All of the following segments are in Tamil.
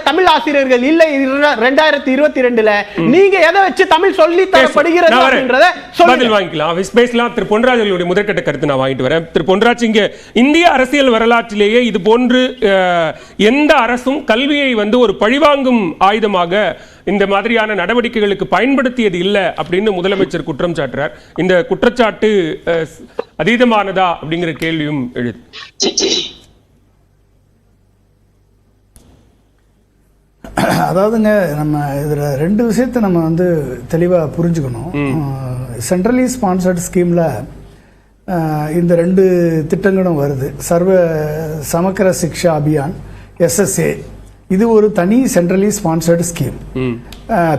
தமிழ் ஆசிரியர்கள் இல்லை 2022ல. நீங்க எதை வச்சு தமிழ் சொல்லி தரப்படுகிறது அப்படின்றத பதில் வாங்கிக்கலாம், பேசலாம். திரு பொன்ராஜ் முதற்கட்ட கருத்து நான் வாங்கிட்டு வரேன். திரு பொன்ராஜ், இங்க இந்திய அரசியல் வரலாற்றிலேயே இது போன்று எந்த அரசும் கல்வியை ஒரு பழிவாங்கும் ஆயுதமாக இந்த மாதிரியான நடவடிக்கைகளுக்கு பயன்படுத்தியது இல்லை அப்படின்னு முதலமைச்சர் குற்றம் சாட்டுறார். இந்த குற்றச்சாட்டு அதீதமானதா அப்படிங்கிற கேள்வியும் எழுது. அதாவதுங்க, நம்ம இதில் 2 விஷயத்தை நம்ம தெளிவாக புரிஞ்சுக்கணும். சென்ட்ரலி ஸ்பான்சர்ட் ஸ்கீமில் இந்த 2 திட்டங்களும் வருது. சர்வ சமக்கர சிக்ஷா அபியான் SSA, இது ஒரு தனி centrally sponsored scheme.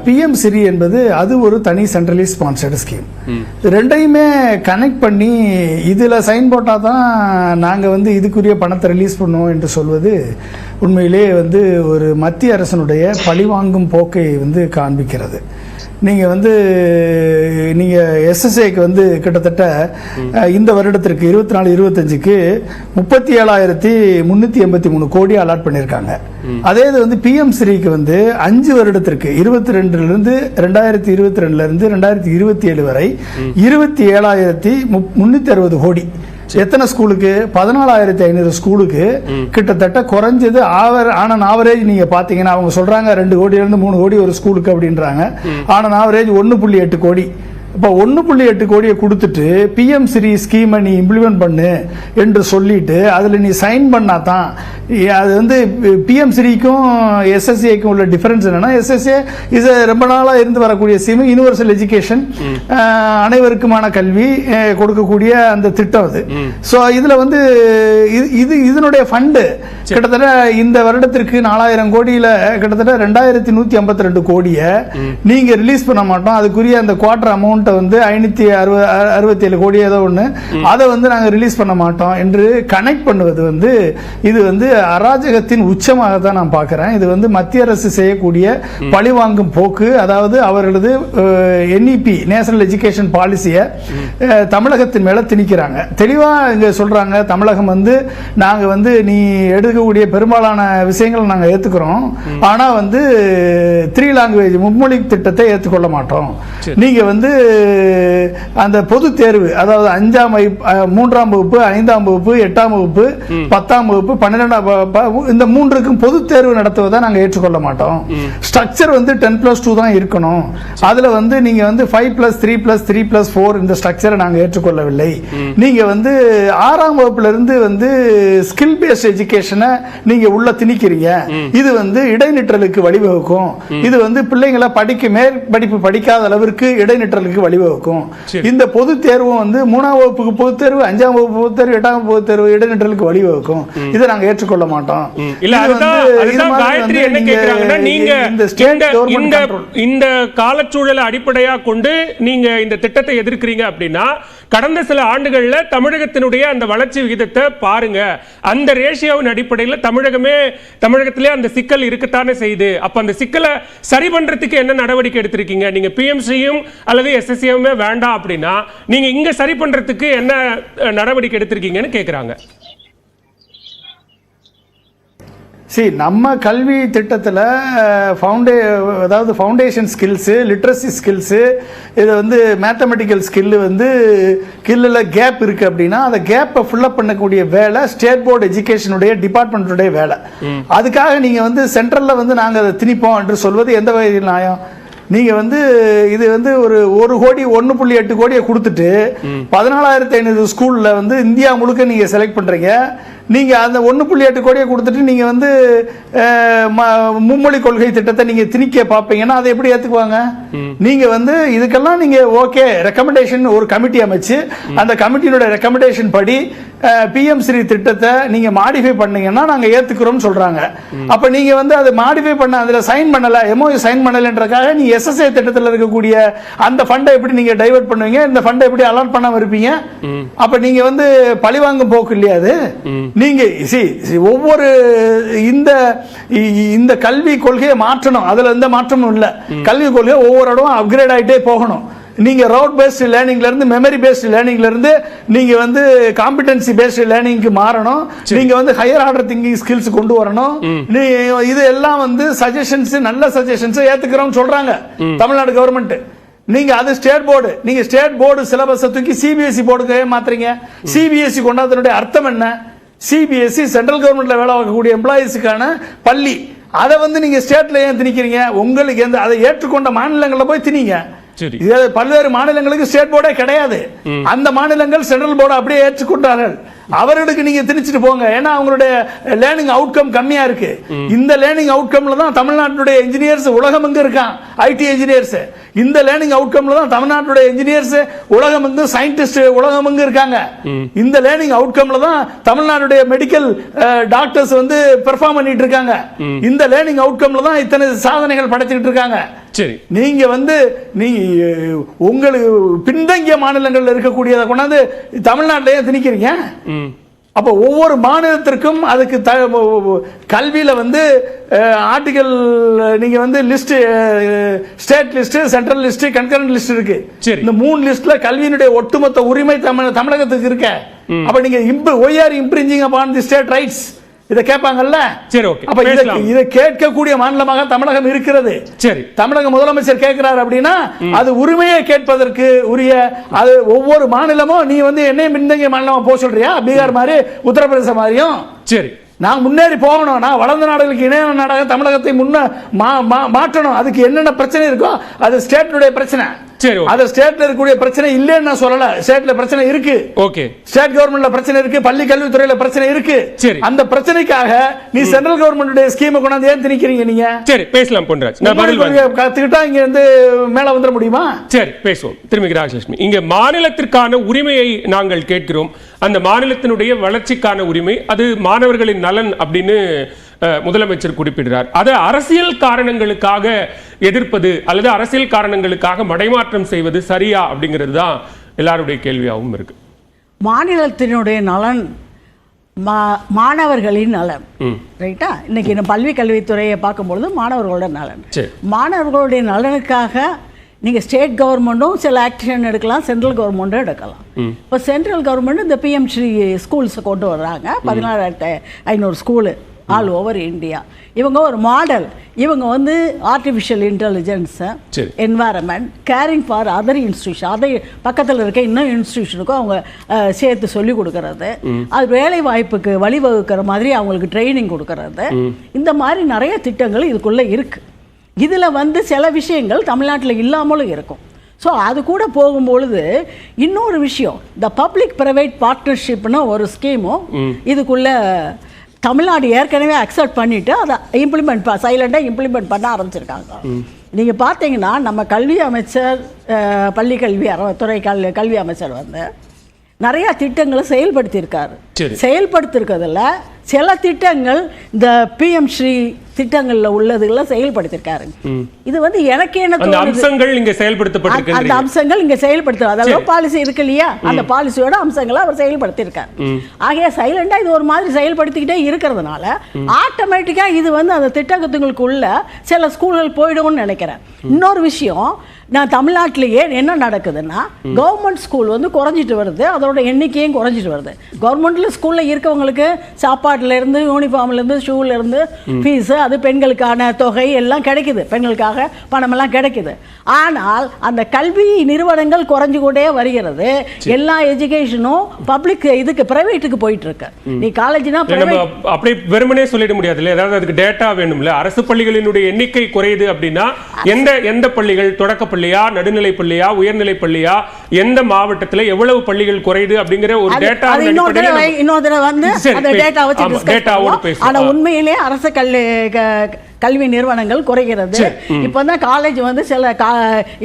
PM SHRI என்பது அது ஒரு தனி சென்ட்ரலி ஸ்பான்சர்டு ஸ்கீம். ரெண்டையுமே கனெக்ட் பண்ணி இதில் சைன் போட்டால் தான் நாங்கள் இதுக்குரிய பணத்தை ரிலீஸ் பண்ணுவோம் என்று சொல்வது உண்மையிலே ஒரு மத்திய அரசனுடைய பழிவாங்கும் போக்கை காண்பிக்கிறது. நீங்கள் நீங்கள் SSAக்கு கிட்டத்தட்ட இந்த வருடத்திற்கு 24-25க்கு 37,383 கோடி அலாட் பண்ணியிருக்காங்க. அதே இது PM ஸ்ரீக்கு 5 வருடத்திற்கு 2022 2027 வரை 27,360 கோடி. எத்தனை ஸ்கூலுக்கு? 14,500 ஸ்கூலுக்கு. கிட்டத்தட்ட குறைஞ்சது ஆவரேஜ் நீங்க பாத்தீங்கன்னா அவங்க சொல்றாங்க 2 கோடியிலிருந்து 3 கோடி ஒரு ஸ்கூலுக்கு அப்படின்றாங்க. ஆவரேஜ் 1.8 கோடி. இப்போ 1.8 கோடியை கொடுத்துட்டு PM ஸ்ரீ ஸ்கீமை நீ இம்ப்ளிமெண்ட் பண்ணு என்று சொல்லிட்டு அதில் நீ சைன் பண்ணா தான் அது PM ஸ்ரீக்கும் SSAக்கும் உள்ள டிஃபரன்ஸ் என்னன்னா, SSA இது ரொம்ப நாளாக இருந்து வரக்கூடிய ஸ்கீம், யூனிவர்சல் எஜுகேஷன், அனைவருக்குமான கல்வி கொடுக்கக்கூடிய அந்த திட்டம் அது. ஸோ இதில் இதனுடைய ஃபண்டு கிட்டத்தட்ட இந்த வருடத்திற்கு 4,000 கோடியில் கிட்டத்தட்ட 2,152 கோடியை நீங்க ரிலீஸ் பண்ண மாட்டோம். அதுக்குரிய அந்த குவார்டர் அமௌண்ட் 567 கோடி ஏதோ ஒன்று, அதை நாங்கள் ரிலீஸ் பண்ண மாட்டோம் என்று கனெக்ட் பண்ணுவது இது அராஜகத்தின் உச்சமாக தான் நான் பார்க்கிறேன். இது மத்திய அரசு செய்யக்கூடிய பழிவாங்கும் போக்கு. அதாவது அவர்களது NEP நேஷனல் எஜுகேஷன் பாலிசியை தமிழகத்தின் மேல திணிக்கிறாங்க. தெளிவா இங்க சொல்றாங்க, தமிழகம் நாங்க நீ எடுக்கக்கூடிய பெரும்பாலான விஷயங்களை நாங்க ஏத்துக்கிறோம், ஆனா 3 லாங்குவேஜ் மும்மொழி திட்டத்தை ஏற்றுக்கொள்ள மாட்டோம். நீங்க அந்த பொது தேர்வு, அதாவது 5ஆம் வகுப்பு, 3ஆம் வகுப்பு, 5ஆம் வகுப்பு, 8ஆம் வகுப்பு, 10ஆம் வகுப்பு, 12ஆம் இந்த 3க்கும் பொது தேர்வு நடத்துவதை நாங்கள் ஏற்றுக்கொள்ள மாட்டோம். ஸ்ட்ரக்சர் 10+2 தான் இருக்கணும். அதுல நீங்க 5+3+3+4 இந்த ஸ்ட்ரக்சரை நாங்கள் ஏற்றுக்கொள்ளவில்லை. நீங்க 6ஆம் வகுப்புல இருந்து ஸ்கில் பேஸ்ட் எஜுகேஷனை நீங்க உள்ள திணிக்கிறீங்க. இது இடைநிற்றலுக்கு வழிவகுக்கும். இது பிள்ளைங்களை மேற்படிப்பு படிக்காத அளவிற்கு இடைநிற்றலுக்கு வழிவகுக்கும். இந்த பொது தேர்வும் 3ஆம் வகுப்புக்கு பொது தேர்வு, 5ஆம் வகுப்பு பொது தேர்வு, 8ஆம் வகுப்பு தேர்வு இடைநிற்றலுக்கு வழிவகுக்கும். இதை நாங்க ஏற்றுக்கொள்ள மாட்டோம். இந்த காலச்சூழலை அடிப்படையா கொண்டு நீங்க இந்த திட்டத்தை எதிர்க்கிறீங்க அப்படின்னா, கடந்த சில ஆண்டுகள்ல தமிழகத்தினுடைய அந்த வளர்ச்சி விகிதத்தை பாருங்க. அந்த ரேஷியோவின் அடிப்படையில் தமிழகத்திலே அந்த சிக்கல் இருக்கத்தானே செய்யுது. அப்ப அந்த சிக்கலை சரி பண்றதுக்கு என்ன நடவடிக்கை எடுத்திருக்கீங்க? நீங்க PM ஸ்ரீயும் அல்லது SSAவுமே வேண்டாம் அப்படின்னா நீங்க இங்க சரி பண்றதுக்கு என்ன நடவடிக்கை எடுத்திருக்கீங்கன்னு கேக்குறாங்க. நம்ம கல்வி திட்டத்தில் அதாவது ஃபவுண்டேஷன் ஸ்கில்ஸு, லிட்ரஸி ஸ்கில்ஸு, இது மேத்தமெட்டிக்கல் ஸ்கில்லில் கேப் இருக்குது அப்படின்னா அந்த கேப்பை ஃபில்லப் பண்ணக்கூடிய வேலை ஸ்டேட் போர்டு எஜுகேஷனுடைய டிபார்ட்மெண்ட்டுடைய வேலை. அதுக்காக நீங்கள் சென்ட்ரலில் நாங்கள் அதை திணிப்போம் என்று சொல்வது எந்த வகையில் நியாயம்? நீங்க இது ஒரு 1 கோடி 1.8 கோடியை கொடுத்துட்டு 14,500 ஸ்கூல்ல இந்தியா முழுக்க நீங்க செலக்ட் பண்றீங்க. நீங்க அந்த 1.8 கோடியை கொடுத்துட்டு நீங்க மும்மொழி கொள்கை திட்டத்தை நீங்க திணிக்க பார்ப்பீங்கன்னா அதை எப்படி ஏத்துக்குவாங்க? நீங்க இதுக்கெல்லாம் நீங்க ஓகே ரெக்கமெண்டேஷன் ஒரு கமிட்டி அமைச்சு அந்த கமிட்டியோட ரெக்கமெண்டேஷன் படி PM ஸ்ரீ திட்டத்தை நீங்க மாடிஃபை பண்ணீங்கன்னா நாங்க ஏத்துக்கிறோம் சொல்றாங்க. அப்ப நீங்க அதை மாடிஃபை பண்ண அதுல சைன் பண்ணல, MOU சைன் பண்ணலன்றதுக்காக நீங்க SSA திட்டத்தில் இருக்கக்கூடிய அந்த ஃபண்டை எப்படி நீங்க டைவர்ட் பண்ணுவீங்க? இந்த ஃபண்டை எப்படி அலாட் பண்ணாம இருப்பீங்க? அப்ப நீங்க பழிவாங்கும் போக்கு இல்லையா அது? நீங்க ஒவ்வொரு இந்த கல்வி கொள்கையை மாற்றணும், அதுல எந்த மாற்றமும் இல்ல. கல்வி கொள்கை ஒவ்வொரு இடமும் அப்கிரேட் ஆகிட்டே போகணும். நீங்க ரவுட் பேஸ்டு லேர்னிங்ல இருந்து மெமரி பேஸ்டு லேர்னிங்ல இருந்து நீங்க வந்து காம்பிடன்சி பேஸ்டு லேர்னிங்க்கு மாறணும். நீங்க வந்து ஹையர் ஆர்டர் திங்கிங் ஸ்கில்ஸ் கொண்டு வரணும். இது எல்லாம் வந்து சஜஷன்ஸ், நல்ல சஜஷன்ஸ் ஏத்துக்கிறோம் சொல்றாங்க தமிழ்நாடு கவர்மெண்ட். நீங்க அது ஸ்டேட் போர்டு, நீங்க ஸ்டேட் போர்டு சிலபஸ் தூக்கி சிபிஎஸ்இ போர்டுக்கு மாத்துறீங்க. சிபிஎஸ்இ கொண்டாதனுடைய அர்த்தம் என்ன? சிபிஎஸ்இ சென்ட்ரல் கவர்மெண்ட்ல வேலை பார்க்கக்கூடிய எம்ப்ளாயிஸுக்கான பள்ளி. அதை வந்து நீங்க ஸ்டேட்ல ஏன் திணிக்கிறீங்க? உங்களுக்கு எந்த அதை ஏற்றுக்கொண்ட மாநிலங்களில் போய் திணிங்க. பல்வேறு மாநிலங்களுக்கு ஸ்டேட் போர்டே கிடையாது. அந்த மாநிலங்கள் சென்ட்ரல் போர்டு அப்படியே ஏற்றுக்கொண்டார்கள். அவர்களுக்கு நீங்க திணிச்சிட்டு போங்க. ஏன்னா அவங்களுடைய லேர்னிங் அவுட்கம் கம்மியா இருக்கு. இந்த லேர்னிங் அவுட்கம்ல தான் தமிழ்நாட்டுடைய இன்ஜினியர்ஸ் உலகம் எங்க இருக்கான், ஐடி இன்ஜினியர்ஸ். இந்த லேர்னிங் அவுட்கம்ல தான் தமிழ்நாட்டுடைய இன்ஜினியர்ஸ் உலகம் எங்க, சயின்டிஸ்ட் உலகம் எங்க இருக்காங்க. இந்த லேர்னிங் அவுட்கம்ல தான் தமிழ்நாட்டுடைய மெடிக்கல் டாக்டர்ஸ் வந்து பெர்ஃபார்ம் பண்ணிட்டு இருக்காங்க. இந்த லேர்னிங் அவுட்கம்ல தான் இத்தனை சாதனைகள் படைச்சிட்டு இருக்காங்க. நீங்க வந்து நீங்க உங்களுக்கு பின்தங்கிய மாநிலங்கள் இருக்கக்கூடியதை கொண்டாந்து தமிழ்நாட்டிலேயே திணிக்கிறீங்க. அப்ப ஒவ்வொரு மாநிலத்திற்கும் அதுக்கு கல்வியில வந்து ஆர்டிகல் நீங்க வந்து list, state list, central list, concurrent list இருக்கு. இந்த 3 லிஸ்ட்ல கல்வியினுடைய ஒட்டுமொத்த உரிமை தமிழகத்துக்கு இருக்க. அப்ப நீங்க why are infringing upon the state rights இத கேட்பாங்கல்ல. சரி, ஓகே. அப்ப இத கேட்கக்கூடிய மாநிலமாக தமிழகம் இருக்கிறது. சரி, தமிழக முதலமைச்சர் கேட்கிறார் அப்படின்னா அது உரிமையை கேட்பதற்கு உரிய அது ஒவ்வொரு மாநிலமும் நீ வந்து என்ன பின்தங்கிய மாநிலமா போக சொல்றியா? பீகார் மாதிரி, உத்தரப்பிரதேச மாதிரியும். சரி, நான் முன்னேறி போகணும், நான் வளர்ந்த நாடுகளுக்கு இணையான நாடாக தமிழகத்தை மாற்றணும். அதுக்கு என்னென்ன பிரச்சனை இருக்கோ அது ஸ்டேட்டுடைய பிரச்சனை. சரி, அது ஸ்டேட்ல இருக்கக்கூடிய பிரச்சனை இல்லைன்னு நான் சொல்லல. ஸ்டேட்ல பிரச்சனை இருக்கு. ஓகே, ஸ்டேட் கவர்மெண்ட்ல பிரச்சனை இருக்கு, பள்ளி கல்வித்துறையில பிரச்சனை இருக்கு. சரி, அந்த பிரச்சனைக்காக நீ சென்ட்ரல் கவர்மெண்ட் ஸ்கீமை கொண்டாந்து ஏன் திணிக்கிறீங்க நீங்க? சரி, பேசலாம் பொன்ராஜ். நான் பதில் கத்துக்கிட்டா இங்க இருந்து மேல வந்துட முடியுமா? சரி, பேசுவோம். திரும்பி ராஜலட்சுமி, இங்க மாநிலத்திற்கான உரிமையை நாங்கள் கேட்கிறோம். அந்த மாநிலத்தினுடைய வளர்ச்சிக்கான உரிமை, அது மாணவர்களின் நலன் அப்படின்னு முதலமைச்சர் குறிப்பிடுறார். அது அரசியல் காரணங்களுக்காக எதிர்ப்பது அல்லது அரசியல் காரணங்களுக்காக மடைமாற்றம் செய்வது சரியா அப்படிங்கிறது தான் எல்லாருடைய கேள்வியாகவும் இருக்கு. மாநிலத்தினுடைய நலன், மாணவர்களின் நலன், ரைட்டா? இன்னைக்கு பள்ளி கல்வித்துறையை பார்க்கும்பொழுது மாணவர்களோட நலன், மாணவர்களுடைய நலனுக்காக நீங்கள் ஸ்டேட் கவர்மெண்ட்டும் சில ஆக்ஷன் எடுக்கலாம், சென்ட்ரல் கவர்மெண்ட்டும் எடுக்கலாம். இப்போ சென்ட்ரல் கவர்மெண்ட் இந்த பிஎம் ஸ்ரீ ஸ்கூல்ஸை கொண்டு வர்றாங்க. 14,500 ஸ்கூலு ஆல் ஓவர் இந்தியா. இவங்க ஒரு மாடல். இவங்க வந்து artificial intelligence, environment, carrying for other institution, அதை பக்கத்தில் இருக்க இன்னும் இன்ஸ்டியூஷனுக்கும் அவங்க சேர்த்து சொல்லிக் கொடுக்கறது, அது வேலை வாய்ப்புக்கு வழிவகுக்கிற மாதிரி அவங்களுக்கு ட்ரைனிங் கொடுக்கறது, இந்த மாதிரி நிறைய திட்டங்கள் இதுக்குள்ளே இருக்குது. இதில் வந்து சில விஷயங்கள் தமிழ்நாட்டில் இல்லாமலும் இருக்கும். ஸோ அது கூட போகும்பொழுது இன்னொரு விஷயம், இந்த பப்ளிக் ப்ரைவேட் பார்ட்னர்ஷிப்னு ஒரு ஸ்கீமும் இதுக்குள்ளே தமிழ்நாடு ஏற்கனவே அக்செப்ட் பண்ணிவிட்டு அதை இம்ப்ளிமெண்ட் சைலண்டாக இம்ப்ளிமெண்ட் பண்ண ஆரம்பிச்சிருக்காங்க. நீங்கள் பார்த்தீங்கன்னா நம்ம கல்வி அமைச்சர், பள்ளி கல்வி துறை கல்வி அமைச்சர் வந்து நிறையா திட்டங்களை செயல்படுத்தியிருக்காரு. செயல்படுத்திருக்கிறதுல சில திட்டங்கள் இந்த பிஎம் ஸ்ரீ திட்டங்கள்ல உள்ளதுகளை செயல்படுத்திருக்காரு. இது வந்து எனக்கு என்ன அந்த அம்சங்கள் இங்க செயல்படுத்தப்பட்டிருக்கு. அந்த அம்சங்கள் இங்க செயல்படுத்த, அதாவது பாலிசி இருக்கு இல்லையா, அந்த பாலிசியோட அம்சங்களை அவர் செயல்படுத்தியிருக்காரு. ஆகையா சைலண்டா இது ஒரு மாதிரி செயல்படுத்திக்கிட்டே இருக்கிறதுனால ஆட்டோமேட்டிக்கா இது வந்து அந்த திட்டத்துங்களுக்குள்ள சில ஸ்கூல்கள் போயிடும்னு நினைக்கிறேன். இன்னொரு விஷயம், நான் தமிழ்நாட்டிலேயே என்ன நடக்குதுன்னா கவர்மெண்ட் ஸ்கூல் வந்து குறைஞ்சிட்டு வருது, அதோட எண்ணிக்கையும் குறைஞ்சிட்டு வருது. கவர்மெண்ட்ல ஸ்கூல்ல இருக்கவங்களுக்கு சாப்பாட்டுல இருந்து, யூனிஃபார்ம்ல இருந்து, ஷூல இருந்து, ஃபீஸ், அது பெண்களுக்கான தொகை எல்லாம் கிடைக்குது, பெண்களுக்காக பணம் எல்லாம் கிடைக்குது. ஆனால் அந்த கல்வி நிறுவனங்கள் குறைஞ்சு கொண்டே வருகிறது. எல்லா எஜுகேஷனும் பப்ளிக் இதுக்கு பிரைவேட்டுக்கு போயிட்டு இருக்கு. நீ காலேஜ்னா அப்படி வெறுமனே சொல்லிட முடியாது இல்ல, ஏதாவது அதுக்கு டேட்டா வேணும்ல. அரசு பள்ளிகளினுடைய எண்ணிக்கை குறையுது அப்படின்னா எந்த பள்ளிகள், தொடக்க பள்ளியா, நடுநிலை பள்ளியா, உயர்நிலை பள்ளியா, எந்த மாவட்டத்துல எவ்வளவு பள்ளிகள் குறையுது அப்படிங்கிற ஒரு டேட்டா உண்மையிலே அரசு கல்வி நிறுவனங்கள் குறைகிறது. இப்பதான் காலேஜ் வந்து சில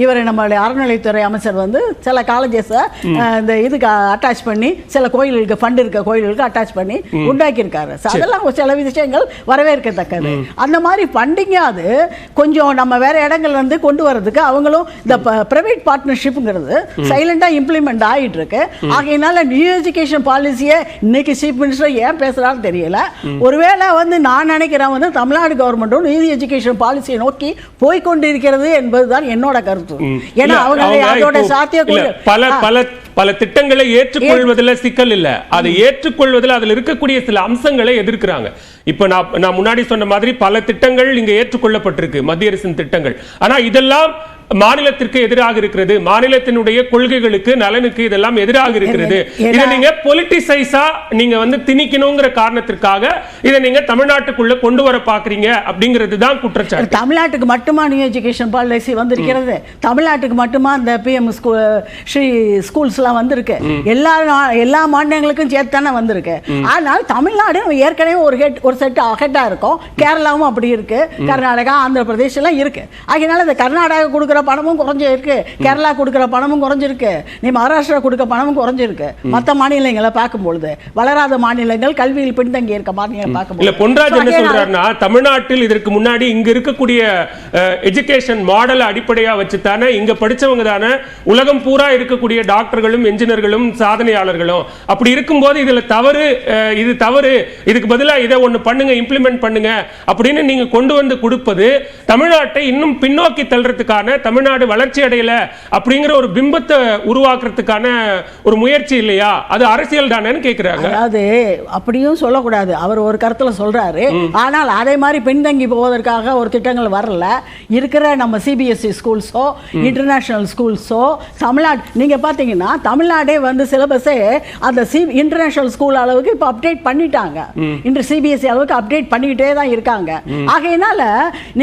இவர் நம்மளுடைய அறநிலைத்துறை அமைச்சர் வந்து சில காலேஜஸ் இந்த இதுக்கு அட்டாச் பண்ணி சில கோயில்களுக்கு ஃபண்ட் இருக்க கோயில்களுக்கு அட்டாச் பண்ணி உண்டாக்கியிருக்காரு. அதெல்லாம் சில விஷயங்கள் வரவேற்கத்தக்கது. அந்த மாதிரி ஃபண்டிங்காவது கொஞ்சம் நம்ம வேற இடங்கள்ல இருந்து கொண்டு வரதுக்கு அவங்களும் இந்த பிரைவேட் பார்ட்னர்ஷிப்ங்கிறது சைலண்டா இம்ப்ளிமெண்ட் ஆகிட்டு இருக்கு. ஆகையினால நியூ எஜுகேஷன் பாலிசியை இன்னைக்கு சீஃப் மினிஸ்டர் ஏன் பேசுறான்னு தெரியல. ஒருவேளை வந்து நான் நினைக்கிறேன் வந்து தமிழ்நாடு கவர்மெண்ட்டும் நியூ எஜுகேஷன் பாலிசியை நோக்கி போய்கொண்டிருக்கிறது என்பதுதான் என்னோட கருத்து. ஏன்னா அதோட சாத்திய பல திட்டங்களை ஏற்றுக்கொள்வதில் சிக்கல் இல்ல, அதை ஏற்றுக்கொள்வதில் அதில் இருக்கக்கூடிய சில அம்சங்களை எதிர்க்கிறாங்க. இப்ப நான் முன்னாடி சொன்ன மாதிரி பல திட்டங்கள் இங்க ஏற்றுக்கொள்ளப்பட்டிருக்கு, மத்திய அரசின் திட்டங்கள். ஆனா இதெல்லாம் மாநிலத்திற்கு எதிராக இருக்கிறது, மாநிலத்தினுடைய கொள்கைகளுக்கு நலனுக்கு இதெல்லாம் எதிராக இருக்கிறது. இதை நீங்க பொலிட்டிசைஸா நீங்க வந்து திணிக்கணுங்கிற காரணத்திற்காக இதை நீங்க தமிழ்நாட்டுக்குள்ள கொண்டு வர பாக்குறீங்க அப்படிங்கிறது தான் குற்றச்சாட்டு. தமிழ்நாட்டுக்கு மட்டுமா நியூ எஜுகேஷன் பாலிசி வந்திருக்கிறது? தமிழ்நாட்டுக்கு மட்டுமா இந்த பிஎம் ஸ்ரீ ஸ்கூல்ஸ்லாம் வந்திருக்கு? எல்லா மாநிலங்களுக்கும் சேர்த்து தானே வந்திருக்கு. ஆனால் தமிழ்நாடு ஏற்கனவே ஒரு செட் ஹெட்டா இருக்கும். கேரளாவும் அப்படி இருக்கு, கர்நாடகா, ஆந்திர பிரதேஷ் எல்லாம் இருக்கு. அதனால இந்த கர்நாடகா கொடுக்குற பணமும் குறைஞ்சிருக்கு, கேரளா கொடுக்குற பணமும் குறைஞ்சிருக்கு, நீ மகாராஷ்டிரா கொடுக்க பணமும் குறைஞ்சிருக்கு. மற்ற மாநிலங்களை பார்க்கும்பொழுது வளராத மாநிலங்கள், கல்வியில் பின்தங்கி இருக்க மாநிலங்களை பார்க்கும்போது பொன்ராஜ் என்ன சொல்றாருன்னா, தமிழ்நாட்டில் இதற்கு முன்னாடி இங்க இருக்கக்கூடிய எஜுகேஷன் மாடல் அடிப்படையா வச்சுதானே இங்க படிச்சவங்க தானே உலகம் பூரா இருக்கக்கூடிய டாக்டர்களும் என்ஜினியர்களும் சாதனையாளர்களும். அப்படி இருக்கும்போது இதுல தவறு, இது தவறு, இதுக்கு பதிலா இதை ஒண்ணு பண்ணுங்க, இம்ப்ளிமெண்ட் பண்ணுங்க அப்படின்னு நீங்க கொண்டு வந்து கொடுப்பது தமிழ்நாட்டை இன்னும் பின்னோக்கி தள்ளுறதுக்கான, தமிழ்நாடு வளர்ச்சி அடையல அப்படிங்கிற ஒரு பிம்பத்தை உருவாக்குறதுக்கான ஒரு முயற்சி இல்லையா? அது அரசியல் தானேன்னு கேக்குறாங்க. அதாவது அப்படியும் சொல்லக்கூடாது, அவர் ஒரு கருத்துல சொல்றாரு. ஆனால் அதே மாதிரி பின்தங்கி போவதற்காக ஒரு திட்டங்கள் வரல. இருக்கிற நம்ம சிபிஎஸ்இ ஸ்கூல்ஸோ இன்டர்நேஷனல் ஸ்கூல்ஸோ தமிழ்நாடு நீங்க பாத்தீங்கன்னா தமிழ்நாடே வந்து சிலபஸே அந்த இன்டர்நேஷனல் ஸ்கூல் அளவுக்கு இப்போ அப்டேட் பண்ணிட்டாங்க. இன்று சிபிஎஸ்இ அளவுக்கு அப்டேட் பண்ணிக்கிட்டே தான் இருக்காங்க. ஆகையினால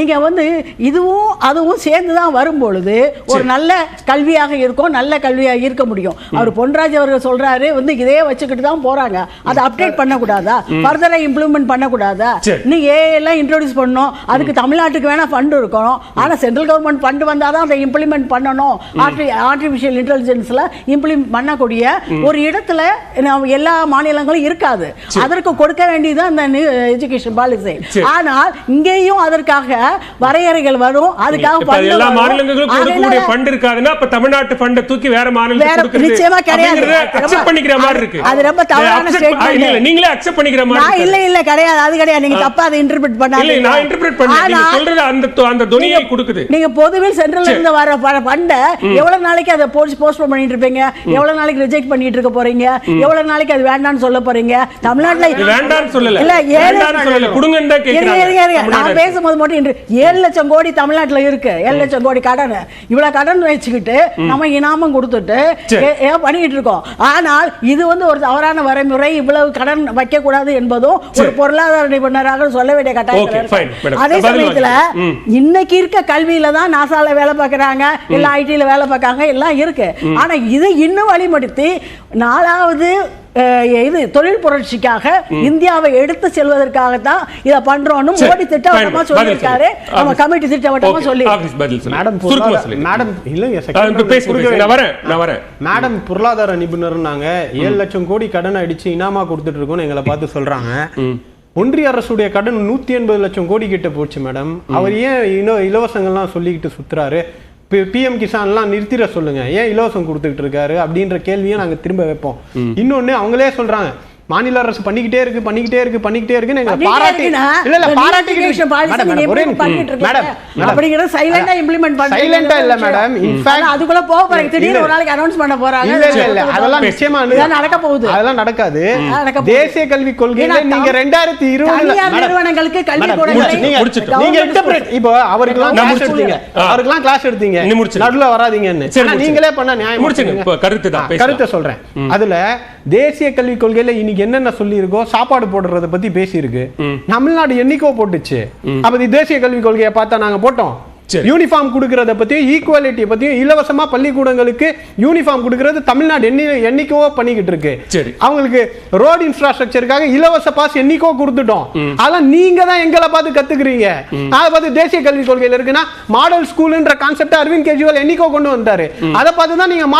நீங்க வந்து இதுவும் அதுவும் சேர்ந்து தான் வரும்பொழுது ஒரு நல்ல கல்வியாக இருக்கும், நல்ல கல்வியாக இருக்க முடியும். அவர் பொன்ராஜ் அவர்கள் சொல்றாரு வந்து இதே வச்சுக்கிட்டு தான் போறாங்க, அதை அப்டேட் பண்ணக்கூடாதா, ஃபர்தரா இம்ப்ளிமெண்ட் பண்ணக்கூடாதா? நீங்க எல்லாம் இன்ட்ரோடியூஸ் பண்ணணும், அதுக்கு தமிழ்நாட்டுக்கு வேணா ஃபண்ட் இருக்கணும். ஆனா சென்ட்ரல் கவர்மெண்ட் ஃபண்ட் வந்தாதான் அதை இம்ப்ளிமெண்ட் பண்ணணும். ஆர்டிஃபிஷியல் இன்டெலிஜென்ஸ்ல இம்ப்ளிமெண்ட் பண்ணக்கூடிய ஒரு இடத்துல எல்லா மாநிலங்களும் இருக்காது. அதற்கு கொடுக்க வேண்டியது அந்த எஜுகேஷன் பாலிசி. ஆனால் இங்கேயும் அதற்காக வரையறைகள் வரும். அதுக்காக எல்லா மாநிலங்களுக்கும் கொடுக்கக்கூடிய ஃபண்ட் இருக்காதுன்னா அப்ப தமிழ்நாட்டு ஃபண்டை தூக்கி வேற மாநிலத்துக்கு கொடுக்கிறது நிச்சயமா கிடையாது. அக்செப்ட் பண்ணிக்கிற மாதிரி இருக்கு. அது ரொம்ப தவறான ஸ்டேட்மென்ட். நீங்களே அக்செப்ட் பண்ணிக்கிற மாதிரி. இல்ல கிடையாது, அது கிடையாது. நீங்க தப்பா அதை இன்டர்பிரட் பண்ணாதீங்க. இல்ல நான் இன்டர்பிரட் பண்ணேன். நீங்க சொல்றது அந்த துணியை கொடுக்குது. நீங்க பொதுவில் சென்ட்ரல்ல இருந்து வர ஃபண்ட எவ்வளவு நாளைக்கு அதை போஸ்ட்போன் பண்ணிட்டு இருப்பீங்க? எவ்வளவு நாளைக்கு ரிஜெக்ட் பண்ணிட்டு இருக்க போறீங்க? எவ்வளவு நாளைக்கு அது வேண்டாம்னு சொல்ல போறீங்க? தமிழ்நாட்டுல வேண்டாம்னு சொல்லல, இல்ல வேண்டாம்னு சொல்லல, கொடுங்கன்னு தான் கேக்குறாங்க. நான் பேசும்போது மட்டும் 7 லட்சம் கோடி தமிழ்நாட்டுல இருக்கு. 7 லட்சம் கோடி கடன், இவ்வளவு கடன் வச்சுக்கிட்டு நம்ம இனாமம் கொடுத்துட்டு பண்ணிட்டு இருக்கோம். ஆனால் இது வந்து ஒரு தவறான வரைமுறை. இவ்வளவு கடன் வைக்க கூடாது என்பதும் ஒரு பொருளாதார நிபுணராக சொல்ல வேண்டிய கட்டாயம். அதே சமயத்துல இன்னைக்கு இருக்க கல்வியில தான் நாசால வேலை பார்க்கறாங்க, எல்லாம் ஐடில வேலை பார்க்கறாங்க, எல்லாம் இருக்கு. ஆனா இதை இன்னும் வழிமடுத்தி 4வது இது தொழில் புரட்சிக்காக இந்தியாவை எடுத்து செல்வதற்காக தான் இத பண்றோம்னு மோடி திட்டவட்டமா சொல்லியிருக்காரு. நம்ம கமிட்டி திட்டவட்டமா சொல்லி மேடம் பொருளாதார நிபுணர்னாங்க. 7 லட்சம் கோடி கடன் அடிச்சு இனாமா கொடுத்துட்டு இருக்கோம் எங்களை பார்த்து சொல்றாங்க. ஒன்றிய அரசுடைய கடன் 180 லட்சம் கோடி கிட்ட போச்சு மேடம். அவர் ஏன் இலவசங்கள்லாம் சொல்லிக்கிட்டு சுத்துறாரு? பிஎம் கிசான்லாம் நிறுத்திட சொல்லுங்க, ஏன் இலவசம் கொடுத்துட்டு இருக்காரு அப்படின்ற கேள்வியை நாங்க திரும்ப வைப்போம். இன்னொன்னு அவங்களே சொல்றாங்க, மாநில அரசு பண்ணிக்கிட்டே இருக்கு பாராட்டி இல்ல அப்படிங்கற சைலண்டா இம்ப்ளிமெண்ட் பண்ணி சைலண்டா இல்ல மேடம். இன்ஃபேக்ட் அதுக்குள்ள போக போறாங்க, திடீர்னு ஒரு நாளைக்கு அனௌன்ஸ் பண்ண போறாங்க. இல்ல அதெல்லாம் நிச்சயமா நடக்க போகுது, அதெல்லாம் நடக்காது. தேசிய கல்வி கொள்கையில நீங்க 2020 நிறுவனங்களுக்கு கல்வி கூட நீங்க இன்டர்பிரட் இப்போ அவருக்கெல்லாம் கிளாஸ் எடுத்தீங்க, நடுவுல வராதீங்கன்னு நீங்களே பண்ண நியாயம். முடிச்சுங்க, கருத்து சொல்றேன். அதுல தேசிய கல்வி கொள்கையில இன்னைக்கு என்னென்ன சொல்லி இருக்கோ, சாப்பாடு போடுறத பத்தி பேசி இருக்கு. தமிழ்நாடு என்னைக்கோ போட்டுச்சு. அப்ப தேசிய கல்வி கொள்கையை பார்த்தா நாங்க போட்டோம். யூனிஃபார்ம் கொடுக்கறத பத்தியும் ஈக்குவாலிட்டி பத்தியும் இலவசமா பள்ளிக்கூடங்களுக்கு யூனிஃபார்ம் கொடுக்கறது தமிழ்நாடு என்னைக்கோ பண்ணிக்கிட்டு இருக்கு. அவங்களுக்கு ரோடு இன்ஃப்ராஸ்ட்ரக்சருக்காக இலவச பாஸ் என்னைக்கோ கொடுத்துட்டோம். அதெல்லாம் நீங்க தான் எங்களை பார்த்து கத்துக்கிறீங்க. அதை பார்த்து தேசிய கல்வி கொள்கையில இருக்குன்னா மாடல் ஸ்கூல்ன்ற கான்செப்ட் அரவிந்த் கெஜ்ரிவால் என்னைக்கோ கொண்டு வந்தாரு. அதை பார்த்து தான் நீங்க மாடல்